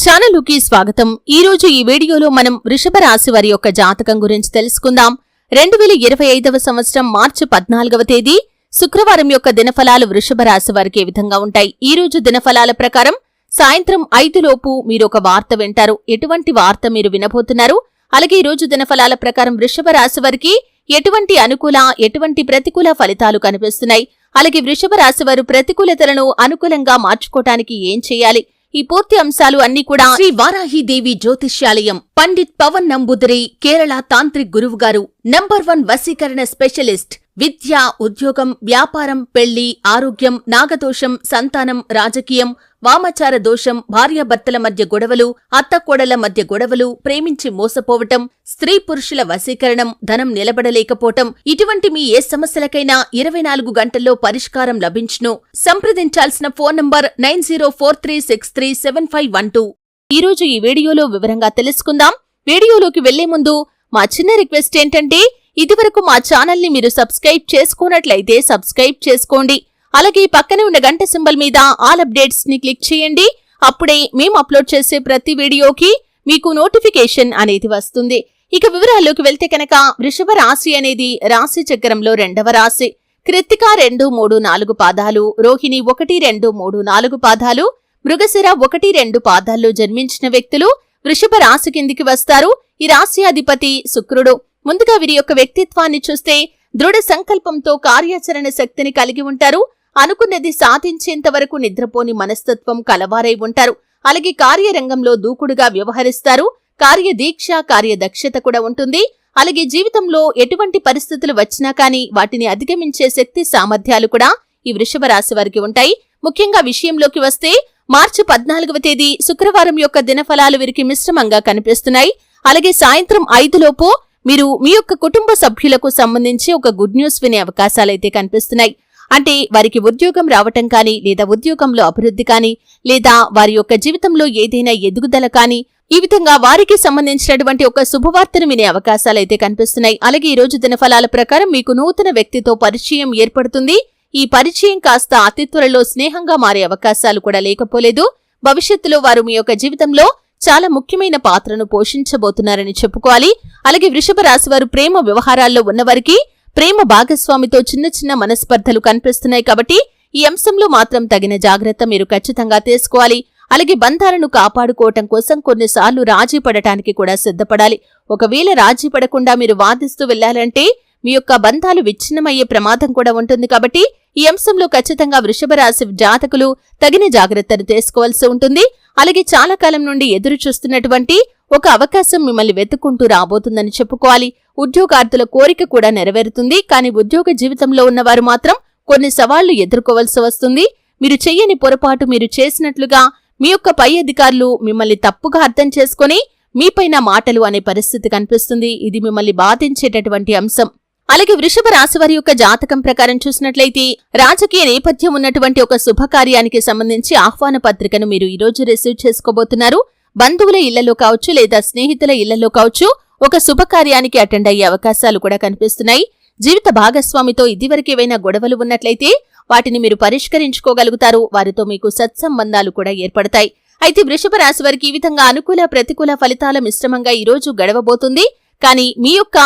ఛానలుకి స్వాగతం. ఈ రోజు ఈ వీడియోలో మనం వృషభ రాశి వారి యొక్క జాతకం గురించి తెలుసుకుందాం. 2025వ సంవత్సరం మార్చి 14వ తేదీ శుక్రవారం యొక్క దినఫలాలు వృషభ రాశి వారికి ఏ విధంగా ఉంటాయి? ఈ రోజు దినఫలాల ప్రకారం సాయంత్రం 5 లోపు మీరు ఒక వార్త వింటారు. ఎటువంటి వార్త మీరు వినబోతున్నారు? అలాగే ఈ రోజు దినఫలాల ప్రకారం వృషభ రాశి వారికి ఎటువంటి అనుకూల ఎటువంటి ప్రతికూల ఫలితాలు కనిపిస్తున్నాయి? అలాగే వృషభ రాశి వారు ప్రతికూలతలను అనుకూలంగా మార్చుకోవటానికి ఏం చేయాలి? ఈ పూర్తి అంశాలు అన్ని కూడా శ్రీ వారాహిదేవి జ్యోతిష్యాలయం పండిత్ పవన్ నంబూదరి కేరళ తాంత్రిక్ గురువు గారు నంబర్ 1 వశీకరణ స్పెషలిస్ట్. విద్య, ఉద్యోగం, వ్యాపారం, పెళ్లి, ఆరోగ్యం, నాగదోషం, సంతానం, రాజకీయం, వామాచార దోషం, భార్యాభర్తల మధ్య గొడవలు, అత్తకోడల మధ్య గొడవలు, ప్రేమించి మోసపోవటం, స్త్రీ పురుషుల వశీకరణం, ధనం నిలబడలేకపోవటం, ఇటువంటి మీ ఏ సమస్యలకైనా 24 గంటల్లో పరిష్కారం లభించును. సంప్రదించాల్సిన ఫోన్ నంబర్ 9043637512. ఈరోజు ఈ వీడియోలో వివరంగా తెలుసుకుందాం. వీడియోలోకి వెళ్లే ముందు మా చిన్న రిక్వెస్ట్ ఏంటంటే, ఇదివరకు మా ఛానల్ని మీరు సబ్స్క్రైబ్ చేసుకున్నట్లయితే సబ్స్క్రైబ్ చేసుకోండి. అలాగే పక్కనే ఉన్న గంట సింబల్ మీద ఆల్ అప్డేట్స్ ని క్లిక్ చేయండి. అప్పుడే మేము అప్లోడ్ చేసే ప్రతి వీడియోకి మీకు నోటిఫికేషన్ అనేది వస్తుంది. ఇక వివరాల్లోకి వెళ్తే కనుక వృషభ రాశి అనేది రాశి చక్రంలో 2వ రాశి. కృత్తిక 2, 3, 4 పాదాలు, రోహిణి 1, 2, 3, 4 పాదాలు, మృగశిర 1, 2 పాదాల్లో జన్మించిన వ్యక్తులు వృషభ రాశి కిందికి వస్తారు. ఈ రాశి అధిపతి శుక్రుడు. ముందుగా వీరి యొక్క వ్యక్తిత్వాన్ని చూస్తే దృఢ సంకల్పంతో కార్యాచరణ శక్తిని కలిగి ఉంటారు. అనుకున్నది సాధించేంత వరకు నిద్రపోని మనస్తత్వం కలవారై ఉంటారు. అలాగే కార్యరంగంలో దూకుడుగా వ్యవహరిస్తారు. కార్యదీక్ష, కార్యదక్షత కూడా ఉంటుంది. అలాగే జీవితంలో ఎటువంటి పరిస్థితులు వచ్చినా కానీ వాటిని అధిగమించే శక్తి సామర్థ్యాలు కూడా ఈ వృషభ రాశి వారికి ఉంటాయి. ముఖ్యంగా విషయంలోకి వస్తే మార్చి 14వ తేదీ శుక్రవారం యొక్క దినఫలాలు వీరికి మిశ్రమంగా కనిపిస్తున్నాయి. అలాగే సాయంత్రం 5 లోపు మీరు మీ యొక్క కుటుంబ సభ్యులకు సంబంధించి ఒక గుడ్ న్యూస్ వినే అవకాశాలైతే కనిపిస్తున్నాయి. అంటే వారికి ఉద్యోగం రావటం కానీ, లేదా ఉద్యోగంలో అభివృద్ధి కానీ, లేదా వారి యొక్క జీవితంలో ఏదైనా ఎదుగుదల కానీ, ఈ విధంగా వారికి సంబంధించినటువంటి ఒక శుభవార్తను వినే అవకాశాలైతే కనిపిస్తున్నాయి. అలాగే ఈ రోజు దినఫలాల ప్రకారం మీకు నూతన వ్యక్తితో పరిచయం ఏర్పడుతుంది. ఈ పరిచయం కాస్త అతి త్వరలో స్నేహంగా మారే అవకాశాలు కూడా లేకపోలేదు. భవిష్యత్తులో వారు మీ యొక్క జీవితంలో చాలా ముఖ్యమైన పాత్రను పోషించబోతున్నారని చెప్పుకోవాలి. అలాగే వృషభ రాశి వారు ప్రేమ వ్యవహారాల్లో ఉన్నవారికి ప్రేమ భాగస్వామితో చిన్న చిన్న మనస్పర్ధలు కనిపిస్తున్నాయి. కాబట్టి ఈ అంశంలో మాత్రం తగిన జాగ్రత్త మీరు ఖచ్చితంగా తీసుకోవాలి. అలాగే బంధాలను కాపాడుకోవటం కోసం కొన్నిసార్లు రాజీ పడటానికి కూడా సిద్ధపడాలి. ఒకవేళ రాజీ పడకుండా మీరు వాదిస్తూ వెళ్లాలంటే మీ యొక్క బంధాలు విచ్ఛిన్నమయ్యే ప్రమాదం కూడా ఉంటుంది. కాబట్టి ఈ అంశంలో ఖచ్చితంగా వృషభ రాశి జాతకులు తగిన జాగ్రత్తను తీసుకోవాల్సి ఉంటుంది. అలాగే చాలా కాలం నుండి ఎదురు చూస్తున్నటువంటి ఒక అవకాశం మిమ్మల్ని వెతుక్కుంటూ రాబోతుందని చెప్పుకోవాలి. ఉద్యోగార్థుల కోరిక కూడా నెరవేరుతుంది. కానీ ఉద్యోగ జీవితంలో ఉన్నవారు మాత్రం కొన్ని సవాళ్లు ఎదుర్కోవాల్సి వస్తుంది. మీరు చెయ్యని పొరపాటు మీరు చేసినట్లుగా మీ యొక్క పై అధికారులు మిమ్మల్ని తప్పుగా అర్థం చేసుకుని మీపైన మాటలు అనే పరిస్థితి కనిపిస్తుంది. ఇది మిమ్మల్ని బాధించేటటువంటి అంశం. అలాగే వృషభ రాశి వారి యొక్క జాతకం ప్రకారం చూసినట్లయితే రాజకీయ నేపథ్యం ఉన్నటువంటి ఒక శుభకార్యానికి సంబంధించి ఆహ్వాన పత్రికను మీరు ఈ రోజు రిసీవ్ చేసుకోబోతున్నారు. బంధువుల ఇళ్లలో కావచ్చు, లేదా స్నేహితుల ఇళ్లలో కావచ్చు, ఒక శుభకార్యానికి అటెండ్ అయ్యే అవకాశాలు కూడా కనిపిస్తున్నాయి. జీవిత భాగస్వామితో ఇదివరకేవైనా గొడవలు ఉన్నట్లయితే వాటిని మీరు పరిష్కరించుకోగలుగుతారు. వారితో మీకు సత్సంబంధాలు కూడా ఏర్పడతాయి. అయితే వృషభ రాశి వారికి ఈ విధంగా అనుకూల ప్రతికూల ఫలితాల మిశ్రమంగా ఈ రోజు గడవబోతుంది. కానీ మీ యొక్క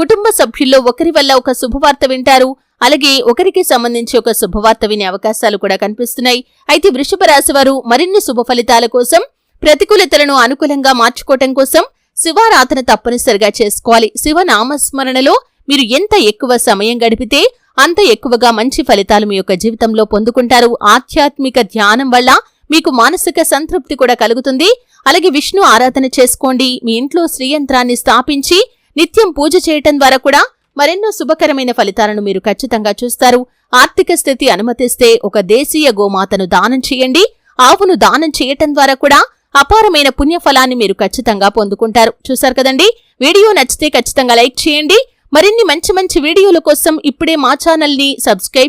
కుటుంబ సభ్యుల్లో ఒకరి వల్ల ఒక శుభవార్త వింటారు. అలాగే ఒకరికి సంబంధించి ఒక శుభవార్త వినే అవకాశాలు కూడా కనిపిస్తున్నాయి. అయితే వృషభ రాశి వారు మరిన్ని శుభ ఫలితాల కోసం, ప్రతికూలతలను అనుకూలంగా మార్చుకోవటం కోసం శివారాధన తప్పనిసరిగా చేసుకోవాలి. శివనామస్మరణలో మీరు ఎంత ఎక్కువ సమయం గడిపితే అంత ఎక్కువగా మంచి ఫలితాలు మీ యొక్క జీవితంలో పొందుకుంటారు. ఆధ్యాత్మిక ధ్యానం వల్ల మీకు మానసిక సంతృప్తి కూడా కలుగుతుంది. అలాగే విష్ణు ఆరాధన చేసుకోండి. మీ ఇంట్లో శ్రీయంత్రాన్ని స్థాపించి నిత్యం పూజ చేయటం ద్వారా కూడా మరెన్నో శుభకరమైన ఫలితాలను మీరు ఖచ్చితంగా చూస్తారు. ఆర్థిక స్థితి అనుమతిస్తే ఒక దేశీయ గోమాతను దానం చేయండి. ఆవును దానం చేయటం ద్వారా కూడా అపారమైన పుణ్యఫలాన్ని మీరు ఖచ్చితంగా పొందుకుంటారు. చూశారు కదండి. వీడియో నచ్చితే ఖచ్చితంగా లైక్ చేయండి. మరిన్ని మంచి మంచి వీడియోల కోసం ఇప్పుడే మా ఛానల్ని సబ్స్క్రైబ్